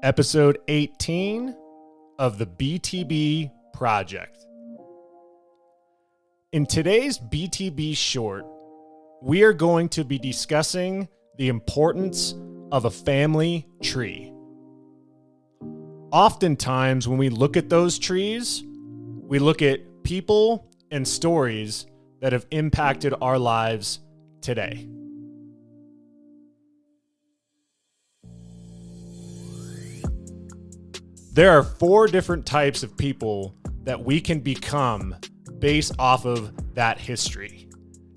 Episode 18 of the BTB Project. In today's BTB short, we are going to be discussing the importance of a family tree. Oftentimes, when we look at those trees, we look at people and stories that have impacted our lives today. There are 4 different types of people that we can become based off of that history.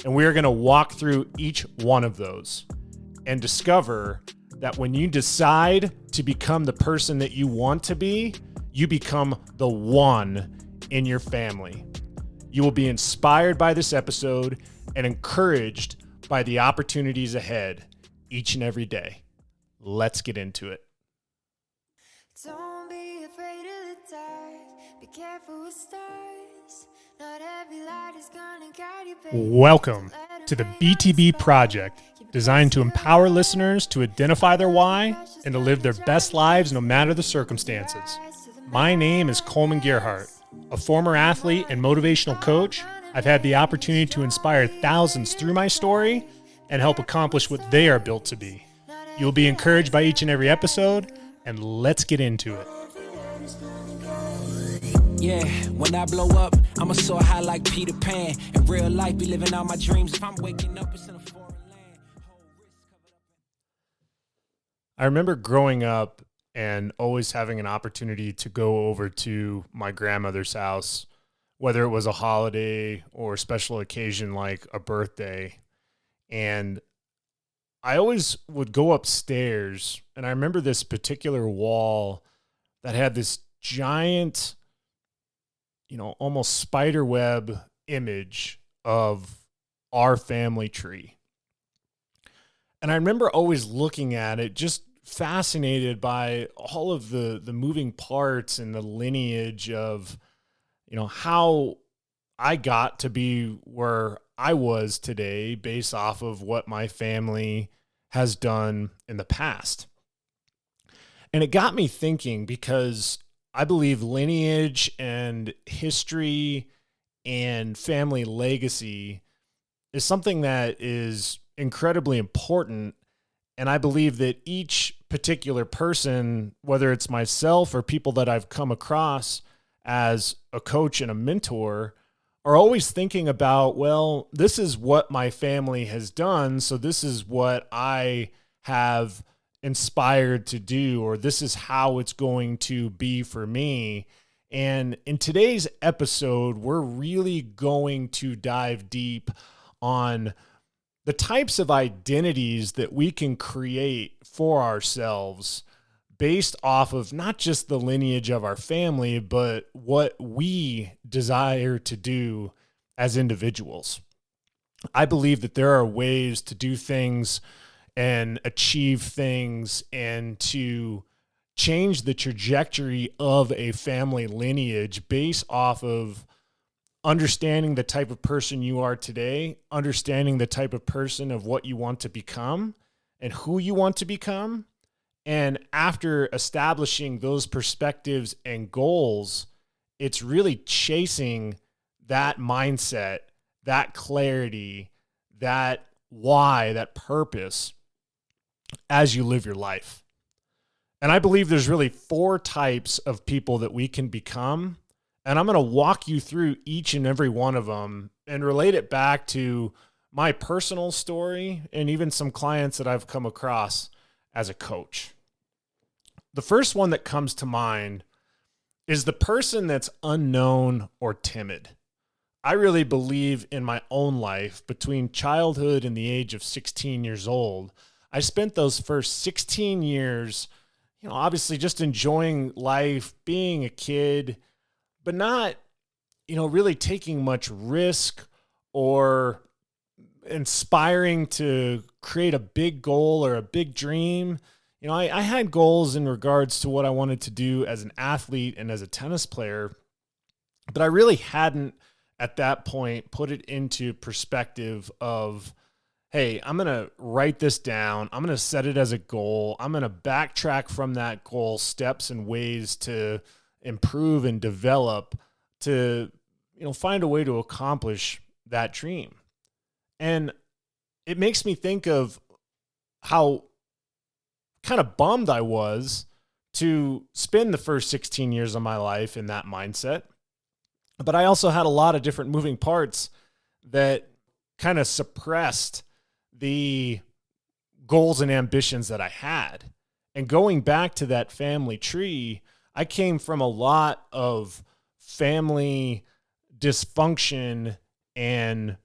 And we are going to walk through each one of those and discover that when you decide to become the person that you want to be, you become the one in your family. You will be inspired by this episode and encouraged by the opportunities ahead each and every day. Let's get into it. Don't be afraid of the dark. Be careful with stars. Not every light is gonna guide you, baby. Welcome to the BTB Project, designed to empower listeners to identify their why and to live their best lives no matter the circumstances. My name is Coleman Gerhardt, a former athlete and motivational coach. I've had the opportunity to inspire thousands through my story and help accomplish what they are built to be. You'll be encouraged by each and every episode, and let's get into it. Yeah, when I blow up, I'ma soar high like Peter Pan. In real life, be living out my dreams. If I'm waking up, it's in a foreign land. I remember growing up and always having an opportunity to go over to my grandmother's house, whether it was a holiday or a special occasion like a birthday. And I always would go upstairs, and I remember this particular wall that had this giant, almost spider web image of our family tree. And I remember always looking at it, just fascinated by all of the moving parts and the lineage of, how I got to be where I was today based off of what my family has done in the past. And it got me thinking, because I believe lineage and history and family legacy is something that is incredibly important. And I believe that each particular person, whether it's myself or people that I've come across as a coach and a mentor, are always thinking about, well, this is what my family has done, so this is what I have inspired to do, or this is how it's going to be for me. And in today's episode, we're really going to dive deep on the types of identities that we can create for ourselves based off of not just the lineage of our family, but what we desire to do as individuals. I believe that there are ways to do things and achieve things and to change the trajectory of a family lineage based off of understanding the type of person you are today, understanding the type of person of what you want to become and who you want to become. And after establishing those perspectives and goals, it's really chasing that mindset, that clarity, that why, that purpose as you live your life. And I believe there's really 4 types of people that we can become. And I'm going to walk you through each and every one of them and relate it back to my personal story and even some clients that I've come across as a coach. The first one that comes to mind is the person that's unknown or timid. I really believe in my own life, between childhood and the age of 16 years old, I spent those first 16 years, obviously just enjoying life, being a kid, but not, really taking much risk or inspiring to create a big goal or a big dream. I had goals in regards to what I wanted to do as an athlete and as a tennis player, but I really hadn't at that point put it into perspective of, hey, I'm going to write this down. I'm going to set it as a goal. I'm going to backtrack from that goal, steps and ways to improve and develop to, find a way to accomplish that dream. And it makes me think of how kind of bummed I was to spend the first 16 years of my life in that mindset. But I also had a lot of different moving parts that kind of suppressed the goals and ambitions that I had. And going back to that family tree, I came from a lot of family dysfunction and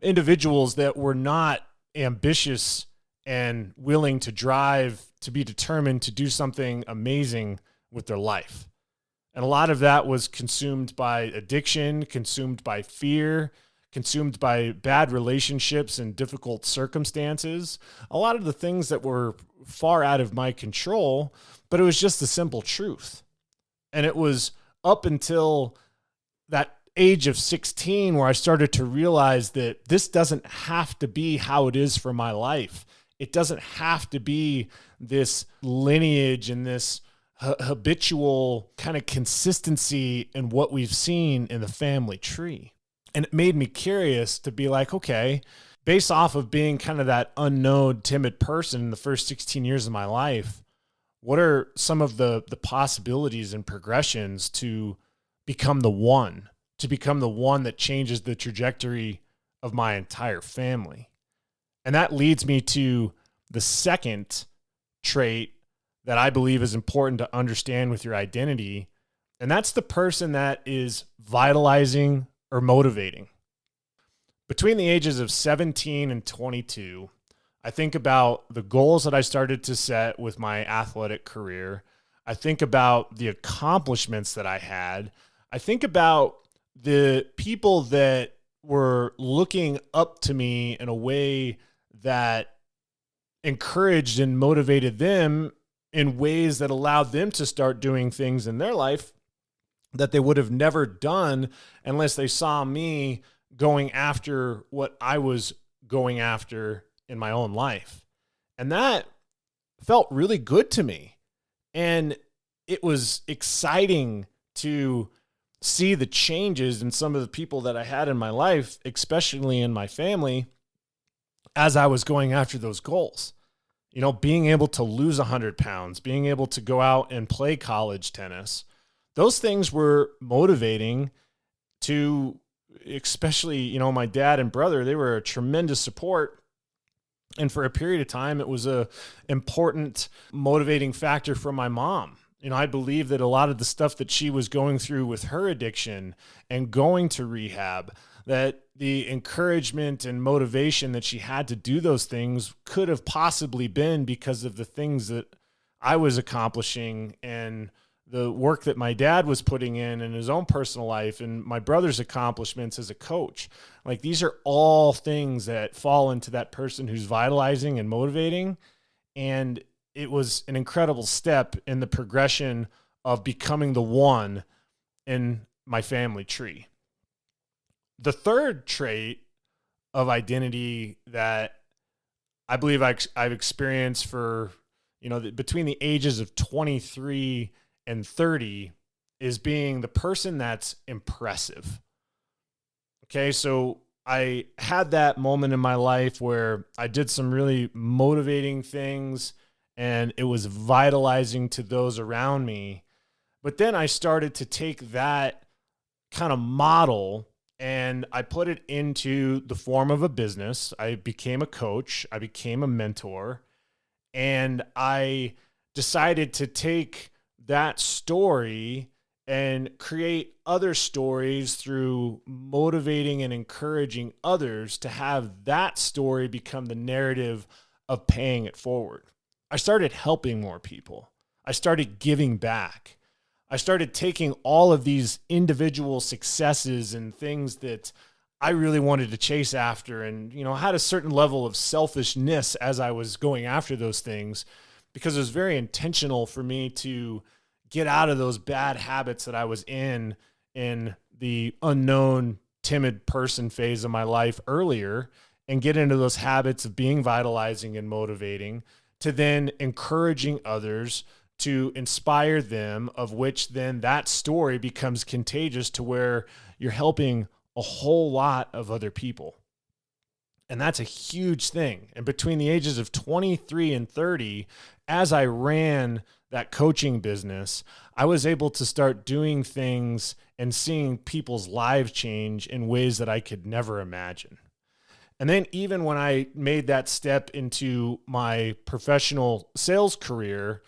individuals that were not ambitious and willing to drive, to be determined to do something amazing with their life. And a lot of that was consumed by addiction, consumed by fear, consumed by bad relationships and difficult circumstances. A lot of the things that were far out of my control, but it was just the simple truth. And it was up until that age of 16 where I started to realize that this doesn't have to be how it is for my life. It doesn't have to be this lineage and this habitual kind of consistency in what we've seen in the family tree. And it made me curious to be like, okay, based off of being kind of that unknown, timid person in the first 16 years of my life, what are some of the possibilities and progressions to become the one, that changes the trajectory of my entire family? And that leads me to the second trait that I believe is important to understand with your identity. And that's the person that is vitalizing or motivating. Between the ages of 17 and 22, I think about the goals that I started to set with my athletic career. I think about the accomplishments that I had. I think about the people that were looking up to me in a way that encouraged and motivated them in ways that allowed them to start doing things in their life that they would have never done unless they saw me going after what I was going after in my own life. And that felt really good to me. And it was exciting to see the changes in some of the people that I had in my life, especially in my family, as I was going after those goals. Being able to lose 100 pounds, being able to go out and play college tennis, those things were motivating to, especially, my dad and brother. They were a tremendous support. And for a period of time, it was a important motivating factor for my mom. I believe that a lot of the stuff that she was going through with her addiction and going to rehab, that the encouragement and motivation that she had to do those things could have possibly been because of the things that I was accomplishing and the work that my dad was putting in his own personal life and my brother's accomplishments as a coach. Like, these are all things that fall into that person who's vitalizing and motivating. And it was an incredible step in the progression of becoming the one in my family tree. The third trait of identity that I believe I've experienced for, between the ages of 23 and 30 is being the person that's impressive. Okay, so I had that moment in my life where I did some really motivating things and it was vitalizing to those around me. But then I started to take that kind of model and I put it into the form of a business. I became a coach. I became a mentor. And I decided to take that story and create other stories through motivating and encouraging others to have that story become the narrative of paying it forward. I started helping more people. I started giving back. I started taking all of these individual successes and things that I really wanted to chase after and, had a certain level of selfishness as I was going after those things because it was very intentional for me to get out of those bad habits that I was in the unknown, timid person phase of my life earlier and get into those habits of being vitalizing and motivating, to then encouraging others, to inspire them, of which then that story becomes contagious to where you're helping a whole lot of other people. And that's a huge thing. And between the ages of 23 and 30, as I ran that coaching business, I was able to start doing things and seeing people's lives change in ways that I could never imagine. And then even when I made that step into my professional sales career,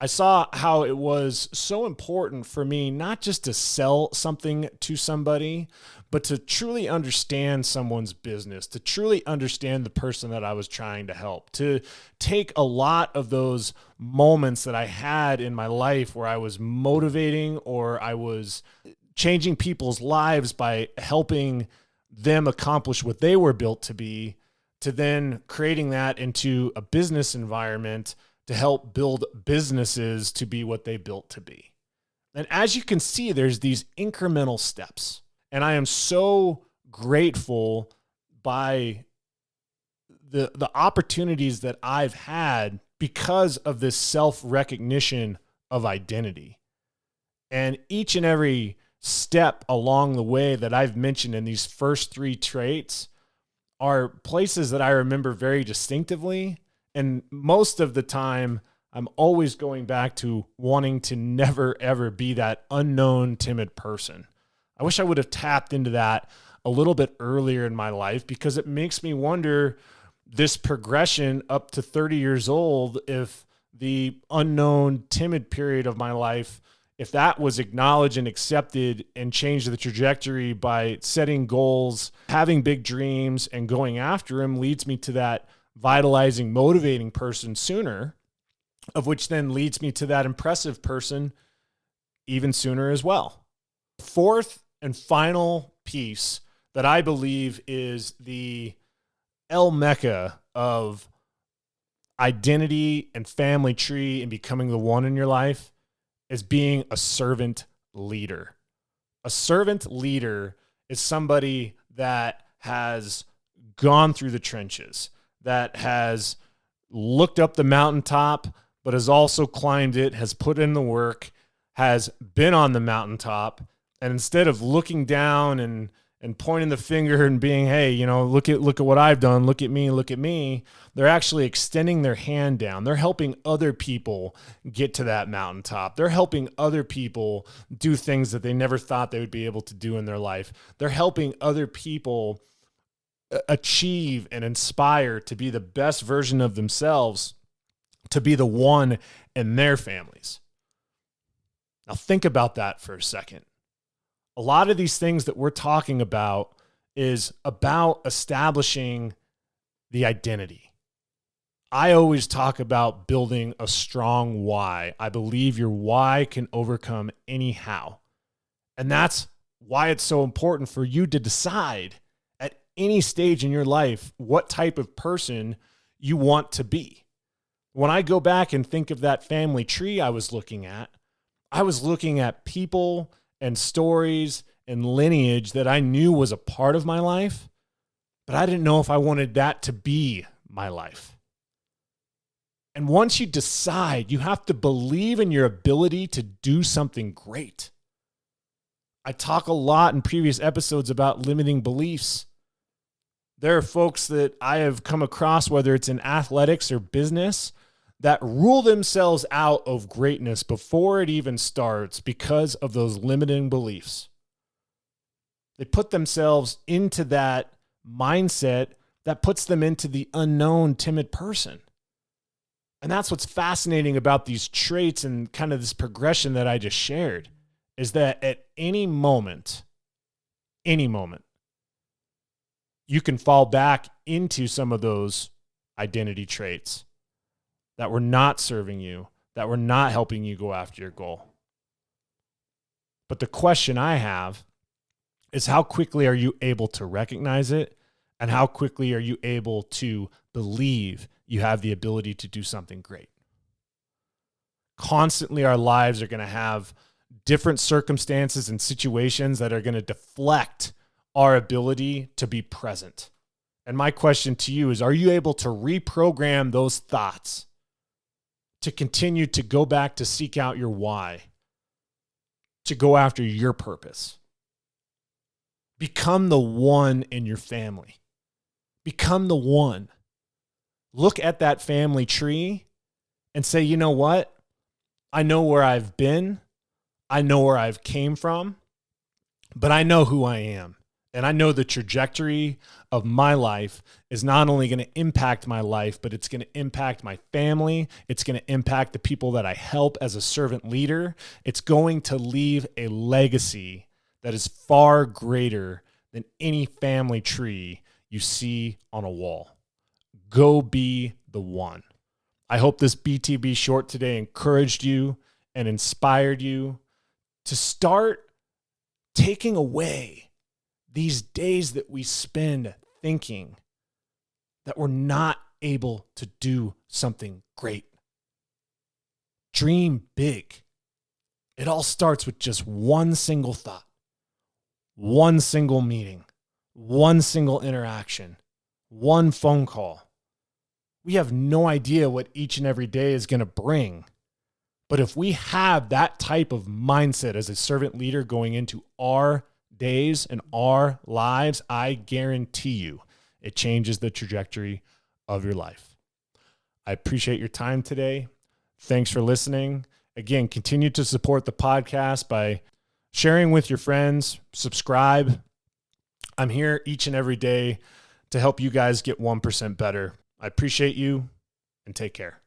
I saw how it was so important for me not just to sell something to somebody, but to truly understand someone's business, to truly understand the person that I was trying to help, to take a lot of those moments that I had in my life where I was motivating or I was changing people's lives by helping them accomplish what they were built to be, to then creating that into a business environment to help build businesses to be what they built to be. And as you can see, there's these incremental steps. And I am so grateful by the opportunities that I've had because of this self-recognition of identity. And each and every step along the way that I've mentioned in these first 3 traits are places that I remember very distinctively. And most of the time, I'm always going back to wanting to never, ever be that unknown, timid person. I wish I would have tapped into that a little bit earlier in my life, because it makes me wonder this progression up to 30 years old, if the unknown, timid period of my life, if that was acknowledged and accepted and changed the trajectory by setting goals, having big dreams, and going after them, leads me to that vitalizing, motivating person sooner, of which then leads me to that impressive person even sooner as well. Fourth and final piece that I believe is the El Mecca of identity and family tree and becoming the one in your life is being a servant leader. A servant leader is somebody that has gone through the trenches, that has looked up the mountaintop, but has also climbed it, has put in the work, has been on the mountaintop, and instead of looking down and pointing the finger and being, hey, look at what I've done, look at me, they're actually extending their hand down. They're helping other people get to that mountaintop. They're helping other people do things that they never thought they would be able to do in their life. They're helping other people achieve and inspire to be the best version of themselves, to be the one in their families. Now think about that for a second. A lot of these things that we're talking about is about establishing the identity. I always talk about building a strong why. I believe your why can overcome any how. And that's why it's so important for you to decide at any stage in your life what type of person you want to be. When I go back and think of that family tree I was looking at people and stories and lineage that I knew was a part of my life, but I didn't know if I wanted that to be my life. And once you decide, you have to believe in your ability to do something great. I talk a lot in previous episodes about limiting beliefs. There are folks that I have come across, whether it's in athletics or business, that rule themselves out of greatness before it even starts because of those limiting beliefs. They put themselves into that mindset that puts them into the unknown, timid person. And that's what's fascinating about these traits and kind of this progression that I just shared, is that at any moment, you can fall back into some of those identity traits that were not serving you, that were not helping you go after your goal. But the question I have is, how quickly are you able to recognize it? And how quickly are you able to believe you have the ability to do something great? Constantly, our lives are going to have different circumstances and situations that are going to deflect our ability to be present And my question to you is, are you able to reprogram those thoughts to continue to go back to seek out your why, to go after your purpose? Become the one in your family. Become the one. Look at that family tree and say, you know what? I know where I've been. I know where I've came from, but I know who I am. And I know the trajectory of my life is not only going to impact my life, but it's going to impact my family. It's going to impact the people that I help as a servant leader. It's going to leave a legacy that is far greater than any family tree you see on a wall. Go be the one. I hope this BTB short today encouraged you and inspired you to start taking away these days that we spend thinking that we're not able to do something great. Dream big. It all starts with just one single thought, one single meeting, one single interaction, one phone call. We have no idea what each and every day is going to bring. But if we have that type of mindset as a servant leader going into our days and our lives, I guarantee you it changes the trajectory of your life. I appreciate your time today. Thanks for listening. Again, continue to support the podcast by sharing with your friends, subscribe. I'm here each and every day to help you guys get 1% better. I appreciate you and take care.